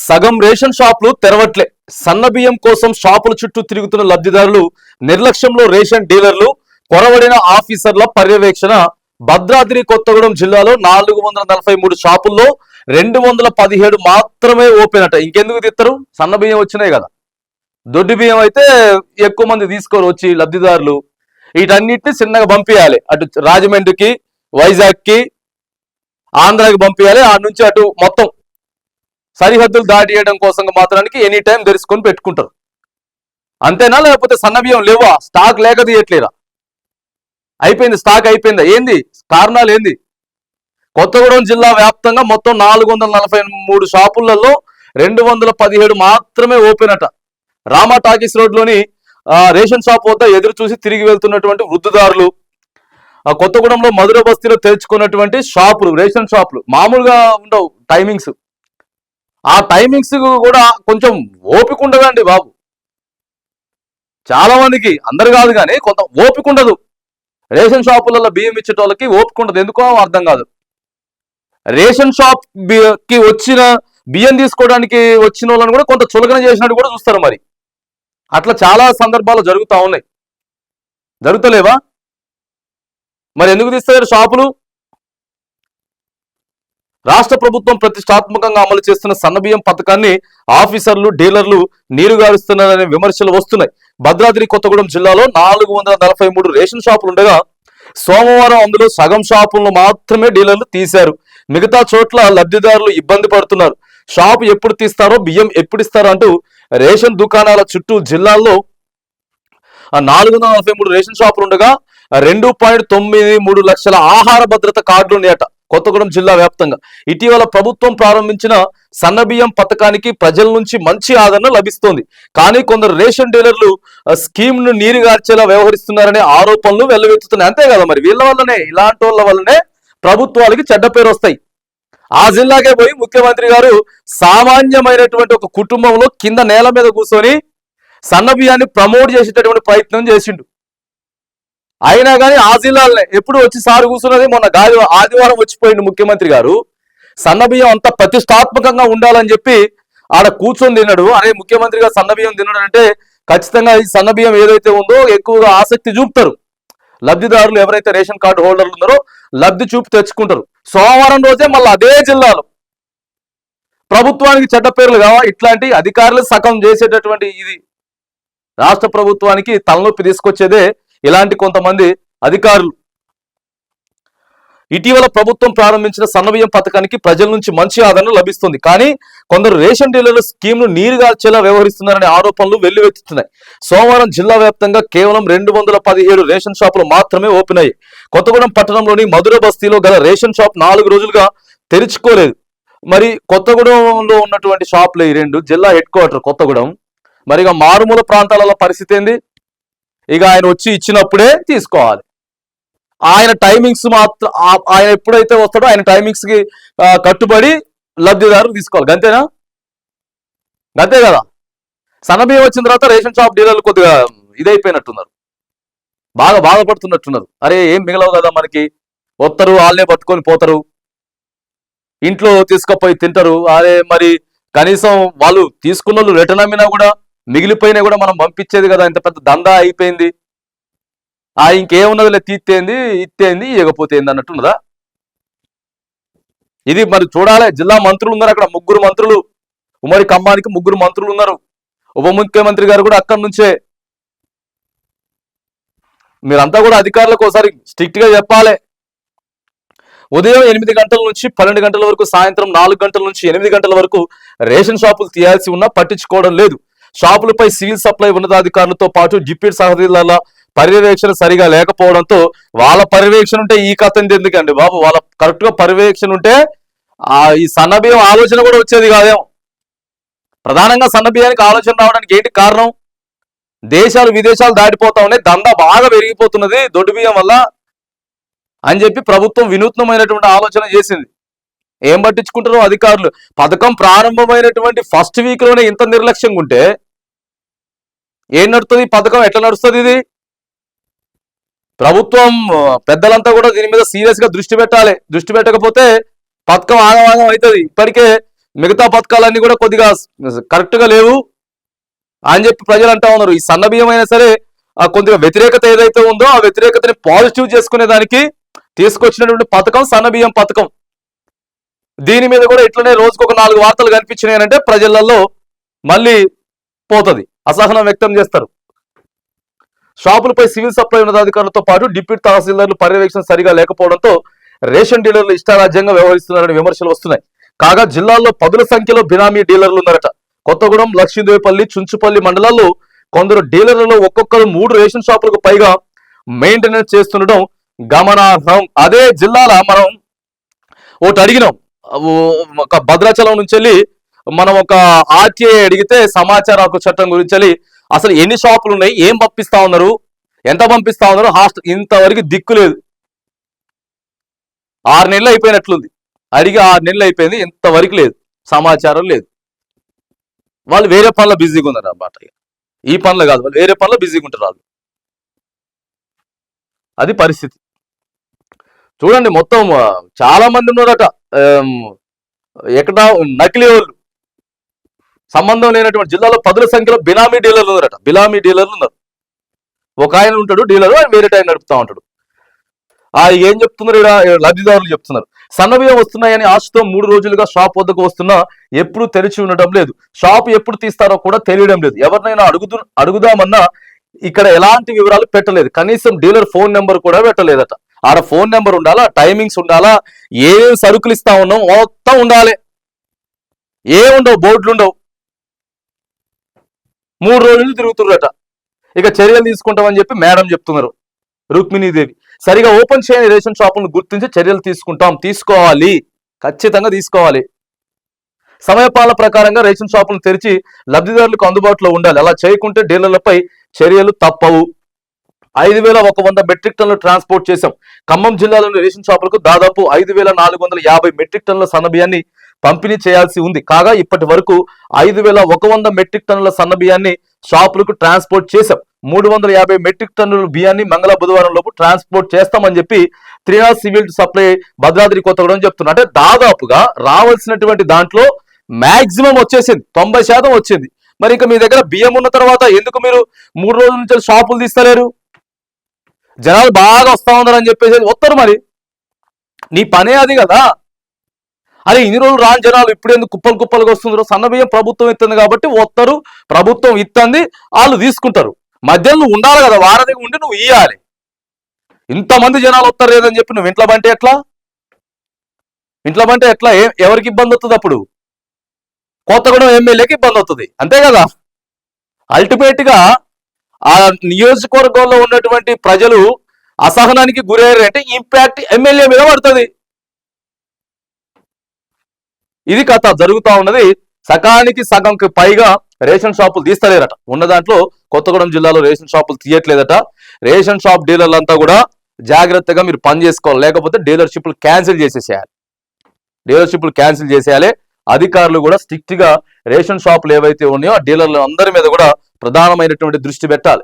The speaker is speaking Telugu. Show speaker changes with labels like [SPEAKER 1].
[SPEAKER 1] సగం రేషన్ షాపులు తెరవట్లే. సన్న బియ్యం కోసం షాపుల చుట్టూ తిరుగుతున్న లబ్ధిదారులు, నిర్లక్ష్యంలో రేషన్ డీలర్లు, కొరవడిన ఆఫీసర్ల పర్యవేక్షణ. భద్రాద్రి కొత్తగూడెం జిల్లాలో 443 షాపుల్లో 217 మాత్రమే ఓపెన్ అట. ఇంకెందుకు తీస్తారు? సన్న బియ్యం వచ్చినాయి కదా. దొడ్డి బియ్యం అయితే ఎక్కువ మంది తీసుకోరు వచ్చి లబ్ధిదారులు. వీటన్నిటిని చిన్నగా పంపించాలి, అటు రాజమండ్రికి, వైజాగ్కి, ఆంధ్రాకి పంపించాలి. ఆ నుంచి అటు మొత్తం సరిహద్దులు దాటియడం కోసం మాత్రానికి ఎనీ టైం తెరుచుకొని పెట్టుకుంటారు. అంతేనా? లేకపోతే సన్న బియ్యం లేవా? స్టాక్ లేక తీయట్లేదా? అయిపోయింది, స్టాక్ అయిపోయిందా? ఏంది కారణాలు? ఏంది? కొత్తగూడెం జిల్లా వ్యాప్తంగా మొత్తం 443 షాపులలో 217 మాత్రమే ఓపెన్ అట. రామా టాకీస్ రోడ్లోని రేషన్ షాప్ వద్ద ఎదురు చూసి తిరిగి వెళ్తున్నటువంటి వృద్ధుదారులు, కొత్తగూడెంలో మధుర బస్తీలో తెరుచుకున్నటువంటి షాపులు, రేషన్ షాపులు మామూలుగా ఉండవు టైమింగ్స్. ఆ టైమింగ్స్ కూడా కొంచెం ఓపిక ఉండదండి బాబు. చాలా మందికి, అందరు కాదు కానీ కొంత ఓపిక ఉండదు. రేషన్ షాపులలో బియ్యం ఇచ్చేటోళ్ళకి ఓపిక ఉండదు, ఎందుకో అర్థం కాదు. రేషన్ షాప్ కి వచ్చిన బియ్యం తీసుకోవడానికి వచ్చిన వాళ్ళని కూడా కొంత చులకన చేసినట్టు కూడా చూస్తారు. మరి అట్లా చాలా సందర్భాలు జరుగుతూ ఉన్నాయి. జరుగుతలేవా? మరి ఎందుకు తీస్తారు షాపులు? రాష్ట్ర ప్రభుత్వం ప్రతిష్టాత్మకంగా అమలు చేస్తున్న సన్నబియ్యం పథకాన్ని ఆఫీసర్లు, డీలర్లు నీరుగారుస్తున్నారనే విమర్శలు వస్తున్నాయి. భద్రాద్రి కొత్తగూడెం జిల్లాలో 443 రేషన్ షాపులు ఉండగా సోమవారం అందులో సగం షాపులను మాత్రమే డీలర్లు తీశారు. మిగతా చోట్ల లబ్ధిదారులు ఇబ్బంది పడుతున్నారు. షాపు ఎప్పుడు తీస్తారో, బియ్యం ఎప్పుడు ఇస్తారో అంటూ రేషన్ దుకాణాల చుట్టూ జిల్లాల్లో 443 రేషన్ షాపులు ఉండగా 2.93 లక్షల ఆహార భద్రత కార్డులు ఉన్నాయట కొత్తగూడెం జిల్లా వ్యాప్తంగా. ఇటీవల ప్రభుత్వం ప్రారంభించిన సన్నబియ్యం పథకానికి ప్రజల నుంచి మంచి ఆదరణ లభిస్తోంది. కానీ కొందరు రేషన్ డీలర్లు స్కీమ్ ను నీరుగార్చేలా వ్యవహరిస్తున్నారనే ఆరోపణలు వెల్లువెత్తుతున్నాయి. అంతే కదా, మరి వీళ్ళ వల్లనే, ఇలాంటి వాళ్ళ వల్లనే ప్రభుత్వాలకి చెడ్డ పేరు వస్తాయి. ఆ జిల్లాకే పోయి ముఖ్యమంత్రి గారు సామాన్యమైనటువంటి ఒక కుటుంబంలో కింద నేల మీద కూర్చొని సన్నబియ్యాన్ని ప్రమోట్ చేసేటటువంటి ప్రయత్నం చేసిండు. అయినా కానీ ఆ జిల్లాలనే ఎప్పుడు వచ్చి సారు కూర్చున్నది. మొన్న ఆదివారం వచ్చిపోయిండు ముఖ్యమంత్రి గారు. సన్నబియ్యం అంతా ప్రతిష్టాత్మకంగా ఉండాలని చెప్పి ఆడ కూర్చొని తిన్నాడు. అనే ముఖ్యమంత్రి గారు సన్నబియ్యం తిన్నాడు అంటే ఖచ్చితంగా ఈ సన్నబియ్యం ఏదైతే ఉందో ఎక్కువగా ఆసక్తి చూపుతారు లబ్ధిదారులు. ఎవరైతే రేషన్ కార్డు హోల్డర్లు ఉన్నారో లబ్ధి చూపి తెచ్చుకుంటారు. సోమవారం రోజే మళ్ళీ అదే జిల్లాలో ప్రభుత్వానికి చెడ్డ పేర్లు కావా? ఇట్లాంటి అధికారులు సగం చేసేటటువంటి ఇది రాష్ట్ర ప్రభుత్వానికి తలనొప్పి తీసుకొచ్చేదే ఇలాంటి కొంతమంది అధికారులు. ఇటీవల ప్రభుత్వం ప్రారంభించిన సన్నబియ్యం పథకానికి ప్రజల నుంచి మంచి ఆదరణ లభిస్తుంది. కానీ కొందరు రేషన్ డీలర్లు స్కీమ్ ను నీరుగార్చేలా వ్యవహరిస్తున్నారనే ఆరోపణలు వెల్లువెత్తుతున్నాయి. సోమవారం జిల్లా వ్యాప్తంగా కేవలం 217 రేషన్ షాపులు మాత్రమే ఓపెన్ అయ్యాయి. కొత్తగూడెం పట్టణంలోని మధుర బస్తీలో గల రేషన్ షాప్ 4 రోజులుగా తెరుచుకోలేదు. మరి కొత్తగూడెంలో ఉన్నటువంటి షాపులు ఈ 2, జిల్లా హెడ్ క్వార్టర్ కొత్తగూడెం. మరి ఇక మారుమూల ప్రాంతాలలో పరిస్థితి ఏంది? ఇక ఆయన వచ్చి ఇచ్చినప్పుడే తీసుకోవాలి. ఆయన టైమింగ్స్ మాత్రం, ఆయన ఎప్పుడైతే వస్తాడో ఆయన టైమింగ్స్ కి కట్టుబడి లబ్ధిదారులు తీసుకోవాలి. గంతేనా? గంతే కదా. సన్నబియ్యం వచ్చిన తర్వాత రేషన్ షాప్ డీలర్లు కొద్దిగా ఇదైపోయినట్టున్నారు, బాగా బాధపడుతున్నట్టున్నారు. అరే ఏం మిగలవు కదా మనకి, వస్తారు వాళ్ళనే పట్టుకొని పోతారు, ఇంట్లో తీసుకుపోయి తింటారు. అరే మరి కనీసం వాళ్ళు తీసుకున్న వాళ్ళు రిటర్న్ అమ్మినా కూడా మిగిలిపోయినా కూడా మనం పంపించేది కదా. ఇంత పెద్ద దందా అయిపోయింది. ఇంకేమున్నదిలే, తీత్తేంది, ఇత్తేంది, ఇవ్వకపోతే ఏంది అన్నట్టున్నదా? ఇది మరి చూడాలి. జిల్లా మంత్రులు ఉన్నారు అక్కడ, 3 మంత్రులు. ఉమ్మడి ఖమ్మానికి 3 మంత్రులు ఉన్నారు. ఉప ముఖ్యమంత్రి గారు కూడా అక్కడి నుంచే. మీరంతా కూడా అధికారులకు ఒకసారి స్ట్రిక్ట్ గా చెప్పాలి. ఉదయం 8 గంటల నుంచి 12 గంటల వరకు, సాయంత్రం 4 గంటల నుంచి 8 గంటల వరకు రేషన్ షాపులు తీయాల్సి ఉన్నా పట్టించుకోవడం లేదు. షాపులపై సివిల్ సప్లై ఉన్నతాధికారులతో పాటు డిప్యూటీ సహకారుల పర్యవేక్షణ సరిగా లేకపోవడంతో, వాళ్ళ పర్యవేక్షణ ఉంటే ఈ కథ ఎందుకండి బాబు, వాళ్ళ కరెక్ట్ గా పర్యవేక్షణ ఉంటే ఈ సన్నబియ్యం ఆలోచన కూడా వచ్చేది కాదేమో. ప్రధానంగా సన్నబియ్యానికి ఆలోచన రావడానికి ఏంటి కారణం? దేశాలు విదేశాలు దాటిపోతా ఉన్నాయి, దందా బాగా పెరిగిపోతున్నది దొడ్డు బియ్యం వల్ల అని చెప్పి ప్రభుత్వం వినూత్నమైనటువంటి ఆలోచన చేసింది. ఏం పట్టించుకుంటారు అధికారులు? పథకం ప్రారంభమైనటువంటి ఫస్ట్ వీక్ లోనే ఇంత నిర్లక్ష్యంగా ఉంటే ఏం నడుస్తుంది? పథకం ఎట్లా నడుస్తుంది? ఇది ప్రభుత్వం పెద్దలంతా కూడా దీని మీద సీరియస్ గా దృష్టి పెట్టాలి. దృష్టి పెట్టకపోతే పథకం ఆగమాగం అవుతుంది. ఇప్పటికే మిగతా పథకాలన్నీ కూడా కొద్దిగా కరెక్ట్ గా లేవు అని చెప్పి ప్రజలు అంటా ఉన్నారు. ఈ సన్న బియ్యం అయినా సరే కొద్దిగా వ్యతిరేకత ఏదైతే ఉందో ఆ వ్యతిరేకతని పాజిటివ్ చేసుకునే దానికి తీసుకొచ్చినటువంటి పథకం సన్న బియ్యం పథకం. దీని మీద కూడా ఇట్లనే రోజుకు ఒక 4 వార్తలు కనిపించినాయంటే ప్రజలలో మళ్ళీ పోతుంది, అసహనం వ్యక్తం చేస్తారు. షాపులపై సివిల్ సప్లై ఉన్నతాధికారులతో పాటు డిప్యూటీ తహసీల్దార్లు పర్యవేక్షణ సరిగా లేకపోవడంతో రేషన్ డీలర్లు ఇష్టారాజ్యంగా వ్యవహరిస్తున్నారని విమర్శలు వస్తున్నాయి. కాగా జిల్లాల్లో పదుల సంఖ్యలో బినామీ డీలర్లు ఉన్నారట. కొత్తగూడెం, లక్ష్మీదేవిపల్లి, చుంచుపల్లి మండలాల్లో కొందరు డీలర్లలో ఒక్కొక్కరు 3 రేషన్ షాపులకు పైగా మెయింటెనెన్స్ చేస్తుండడం గమనార్హం. అదే జిల్లాల మనం ఒకటి అడిగినాం, ఒక భద్రాచలం నుంచి వెళ్ళి మనం ఒక ఆర్టీఐ అడిగితే సమాచార హక్కు చట్టం గురించి అసలు ఎన్ని షాపులు ఉన్నాయి, ఏం పంపిస్తా ఉన్నారు, ఎంత పంపిస్తా ఉన్నారు, హాస్టల్ ఇంతవరకు దిక్కు లేదు. 6 నెలలు అయిపోయినట్లుంది, అడిగి 6 నెలలు అయిపోయింది, ఇంతవరకు లేదు, సమాచారం లేదు. వాళ్ళు వేరే పనుల బిజీగా ఉన్నారు అన్నమాట. ఈ పనులు కాదు, వాళ్ళు వేరే పనులు బిజీగా ఉంటారు వాళ్ళు. అది పరిస్థితి. చూడండి, మొత్తం చాలా మంది ఉన్నారట. ఎక్కడ నకిలీ వాళ్ళు, సంబంధం లేనటువంటి జిల్లాలో పదుల సంఖ్యలో బినామీ డీలర్లు ఉన్నారట. బినామీ డీలర్లు ఉన్నారు. ఒక ఆయన ఉంటాడు డీలర్, ఆయన వేరే టైం నడుపుతా ఉంటాడు. ఏం చెప్తున్నారు ఇక్కడ లబ్ధిదారులు చెప్తున్నారు, సన్నబియ్యం వస్తున్నాయని ఆశతో 3 రోజులుగా షాప్ వద్దకు వస్తున్నా ఎప్పుడు తెరిచి ఉండడం లేదు. షాప్ ఎప్పుడు తీస్తారో కూడా తెలియడం లేదు. ఎవరినైనా అడుగుదామన్నా ఇక్కడ ఎలాంటి వివరాలు పెట్టలేదు. కనీసం డీలర్ ఫోన్ నెంబర్ కూడా పెట్టలేదట. ఆడ ఫోన్ నెంబర్ ఉండాలా, టైమింగ్స్ ఉండాలా, ఏం సరుకులు ఇస్తా ఉన్నాం మొత్తం ఉండాలి. ఏముండవు, బోర్డులు ఉండవు. 3 రోజులు తిరుగుతుర్రట. ఇక చర్యలు తీసుకుంటామని చెప్పి మేడం చెప్తున్నారు, రుక్మిణీదేవి. సరిగా ఓపెన్ చేయని రేషన్ షాపులను గుర్తించి చర్యలు తీసుకోవాలి, ఖచ్చితంగా తీసుకోవాలి. సమయపాలన ప్రకారంగా రేషన్ షాపులను తెరిచి లబ్ధిదారులకు అందుబాటులో ఉండాలి. అలా చేయకుంటే డీలర్లపై చర్యలు తప్పవు. 5,100 మెట్రిక్ టన్నులు ట్రాన్స్పోర్ట్ చేశాం. ఖమ్మం జిల్లాలోని రేషన్ షాపులకు దాదాపు 5,450 మెట్రిక్ టన్నుల సన్నబియ్యాన్ని పంపిణీ చేయాల్సి ఉంది. కాగా ఇప్పటి వరకు 5,100 మెట్రిక్ టన్నుల సన్నబియ్యాన్ని షాపులకు ట్రాన్స్పోర్ట్ చేశాం. 350 మెట్రిక్ టన్నుల బియ్యాన్ని బుధవారం లోపు ట్రాన్స్పోర్ట్ చేస్తామని చెప్పి త్రినాథ్ సివిల్ సప్లై భద్రాద్రి కొత్తగూడెం చెప్తున్నారు. అంటే దాదాపుగా రావాల్సినటువంటి దాంట్లో మాక్సిమం వచ్చేసింది, 90% వచ్చింది. మరి ఇంకా మీ దగ్గర బియ్యం ఉన్న తర్వాత ఎందుకు మీరు 3 రోజుల నుంచి షాపులు తీస్తలేరు? జనాలు బాగా వస్తా ఉన్నారని చెప్పేసి వస్తారు. మరి నీ పనే అది కదా. అరే ఇన్ని రోజులు రాని జనాలు ఇప్పుడు ఎందుకు కుప్పలు కుప్పలుగా వస్తున్నారు? సన్నబియ్యం ప్రభుత్వం ఇస్తుంది కాబట్టి వస్తారు, ప్రభుత్వం ఇస్తుంది, వాళ్ళు తీసుకుంటారు. మధ్యలో ఉండాలి కదా, వారధిగా ఉండి నువ్వు ఇయ్యాలి. ఇంతమంది జనాలు వస్తారు లేదని చెప్పి నువ్వు ఇంట్లో బంటే ఎట్లా? ఇంట్లో బంటే ఎట్లా? ఎవరికి ఇబ్బంది వస్తుంది? అప్పుడు కొత్తగూడెం ఎమ్మెల్యేకి ఇబ్బంది అవుతుంది, అంతే కదా. అల్టిమేట్ గా ఆ నియోజకవర్గంలో ఉన్నటువంటి ప్రజలు అసహనానికి గురయ్యారంటే ఇంపాక్ట్ ఎమ్మెల్యే మీద పడుతుంది. ఇది కథ జరుగుతా ఉన్నది. సగానికి సగంకి పైగా రేషన్ షాపులు తీస్తలేరట. ఉన్న దాంట్లో కొత్తగూడెం జిల్లాలో రేషన్ షాపులు తీయట్లేదట. రేషన్ షాప్ డీలర్లంతా కూడా జాగ్రత్తగా మీరు పని చేసుకోవాలి, లేకపోతే డీలర్షిప్లు క్యాన్సిల్ చేసేయాలి. అధికారులు కూడా స్ట్రిక్ట్ గా రేషన్ షాపులు ఏవైతే ఉన్నాయో ఆ డీలర్లు అందరి మీద కూడా ప్రధానమైనటువంటి దృష్టి పెట్టాలి.